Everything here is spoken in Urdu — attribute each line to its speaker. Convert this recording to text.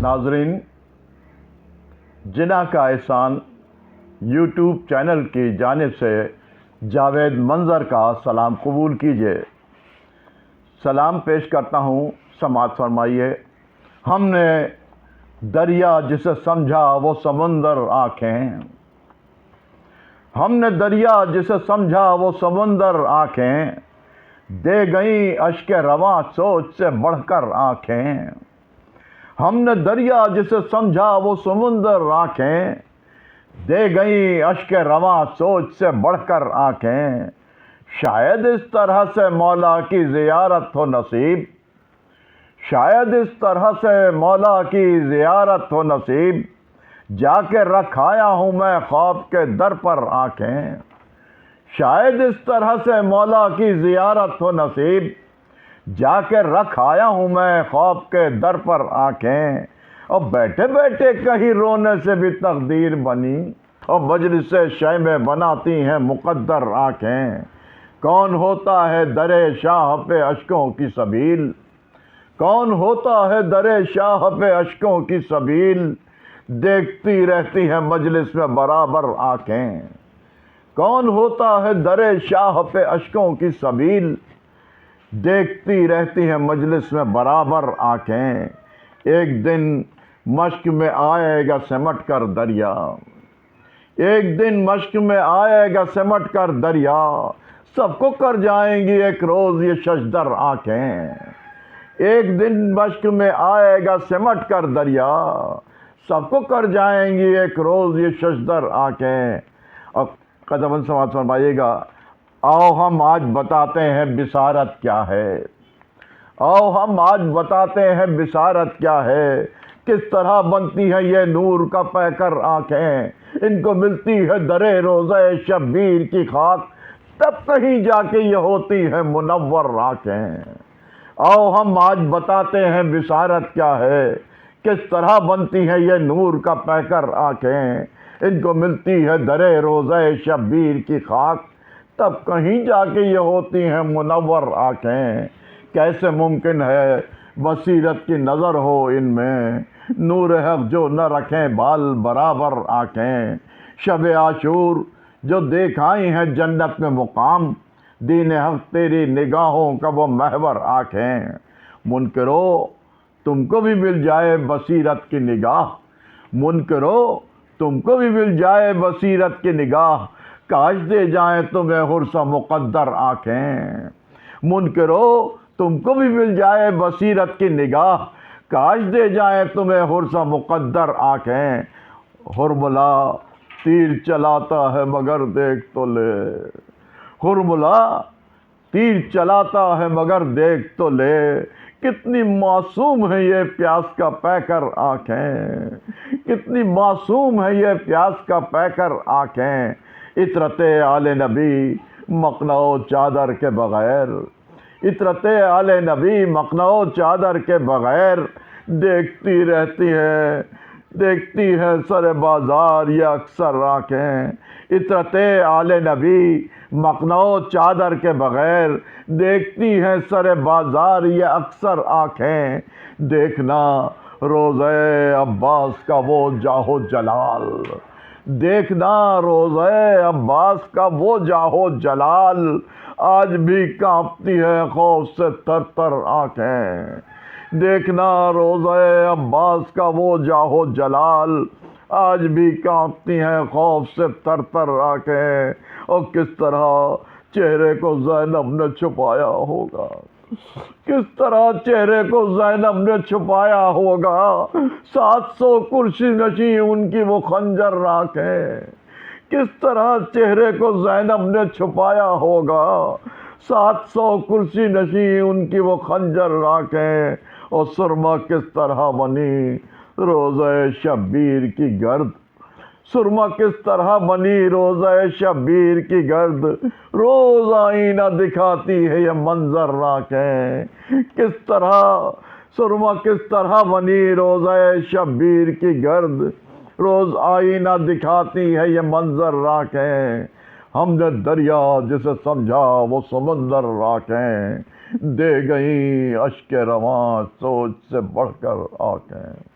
Speaker 1: ناظرین، جناح کا احسان یوٹیوب چینل کی جانب سے جاوید منظر کا سلام قبول کیجیے۔ سلام پیش کرتا ہوں، سماعت فرمائیے۔ ہم نے دریا جسے سمجھا وہ سمندر آنکھیں، ہم نے دریا جسے سمجھا وہ سمندر آنکھیں، دے گئیں اشک رواں سوچ سے بڑھ کر آنکھیں۔ ہم نے دریا جسے سمجھا وہ سمندر آنکھیں، دے گئیں اشک رواں سوچ سے بڑھ کر آنکھیں۔ شاید اس طرح سے مولا کی زیارت ہو نصیب، شاید اس طرح سے مولا کی زیارت ہو نصیب، جا کے رکھ آیا ہوں میں خواب کے در پر آنکھیں۔ شاید اس طرح سے مولا کی زیارت ہو نصیب، جا کے رکھ آیا ہوں میں خواب کے در پر آنکھیں۔ اور بیٹھے بیٹھے کہیں رونے سے بھی تقدیر بنی، اور مجلس شے میں بناتی ہیں مقدر آنکھیں۔ کون ہوتا ہے در شاہ پہ اشکوں کی سبیل، کون ہوتا ہے در شاہ پہ اشکوں کی سبیل، دیکھتی رہتی ہے مجلس میں برابر آنکھیں۔ کون ہوتا ہے در شاہ پہ اشکوں کی سبیل، دیکھتی رہتی ہے مجلس میں برابر آنکھیں۔ ایک دن مشق میں آئے گا سمٹ کر دریا، ایک دن مشق میں آئے گا سمٹ کر دریا، سب کو کر جائیں گی ایک روز یہ ششدر آنکھیں۔ ایک دن مشق میں آئے گا سمٹ کر دریا، سب کو کر جائیں گی ایک روز یہ ششدر آنکھیں۔ اور قدم سماعت فرمائیے گا۔ آؤ ہم آج بتاتے ہیں بصارت کیا ہے، آؤ ہم آج بتاتے ہیں بصارت کیا ہے، کس طرح بنتی ہے یہ نور کا پیکر آنکھیں، ان کو ملتی ہے درے روزہ شبیر کی خاک، تب کہیں جا کے یہ ہوتی ہے منور آنکھیں۔ آؤ ہم آج بتاتے ہیں بصارت کیا ہے، کس طرح بنتی ہے یہ نور کا پیکر آنکھیں، ان کو ملتی ہے درے روزہ شبیر کی خاک، تب کہیں جا کے یہ ہوتی ہیں منور آنکھیں۔ کیسے ممکن ہے بصیرت کی نظر ہو ان میں، نور حق جو نہ رکھیں بال برابر آنکھیں۔ شب عاشور جو دیکھ آئی ہیں جنت میں مقام، دین حق تیری نگاہوں کا وہ محور آنکھیں۔ منکرو تم کو بھی مل جائے بصیرت کی نگاہ، منکرو تم کو بھی مل جائے بصیرت کی نگاہ، کاش دے جائیں تمہیں حرص مقدر آنکھیں۔ منکرو تم کو بھی مل جائے بصیرت کی نگاہ، کاش دے جائیں تمہیں حرص مقدر آنکھیں۔ ہرملا تیر چلاتا ہے مگر دیکھ تو لے، ہرملا تیر چلاتا ہے مگر دیکھ تو لے، کتنی معصوم ہے یہ پیاس کا پیکر آنکھیں، کتنی معصوم ہے یہ پیاس کا پیکر آنکھیں۔ عطرت آل نبی مقنع چادر کے بغیر، عطرت آل نبی مقنع چادر کے بغیر، دیکھتی رہتی ہے، دیکھتی ہے سر بازار یہ اکثر آنکھیں۔ عطرت آل نبی مقنع چادر کے بغیر، دیکھتی ہیں سر بازار یہ اکثر آنکھیں۔ دیکھنا روضہ عباس کا وہ جاہ و جلال، دیکھنا روضہ عباس کا وہ جاہ و جلال، آج بھی کانپتی ہے خوف سے تر تر آنکھیں۔ دیکھنا روضہ عباس کا وہ جاہ و جلال، آج بھی کانپتی ہیں خوف سے تر تر آنکھیں۔ اور کس طرح چہرے کو زینب نے چھپایا ہوگا، کس طرح چہرے کو زینب نے چھپایا ہوگا، 700 کرسی نشیں ان کی وہ خنجر آنکھیں۔ کس طرح چہرے کو زینب نے چھپایا ہوگا، 700 کرسی نشیں ان کی وہ خنجر آنکھیں۔ اور سرما کس طرح بنی روزہ شبیر کی گرد، سرما کس طرح بنی روزہ شبیر کی گرد، روز آئینہ دکھاتی ہے یہ منظر آنکھیں۔ کس طرح سرما کس طرح بنی روزہ شبیر کی گرد، روز آئینہ دکھاتی ہے یہ منظر آنکھیں۔ ہم نے دریا جسے سمجھا وہ سمندر آنکھیں، دے گئیں اشک رواں سوچ سے بڑھ کر آنکھیں۔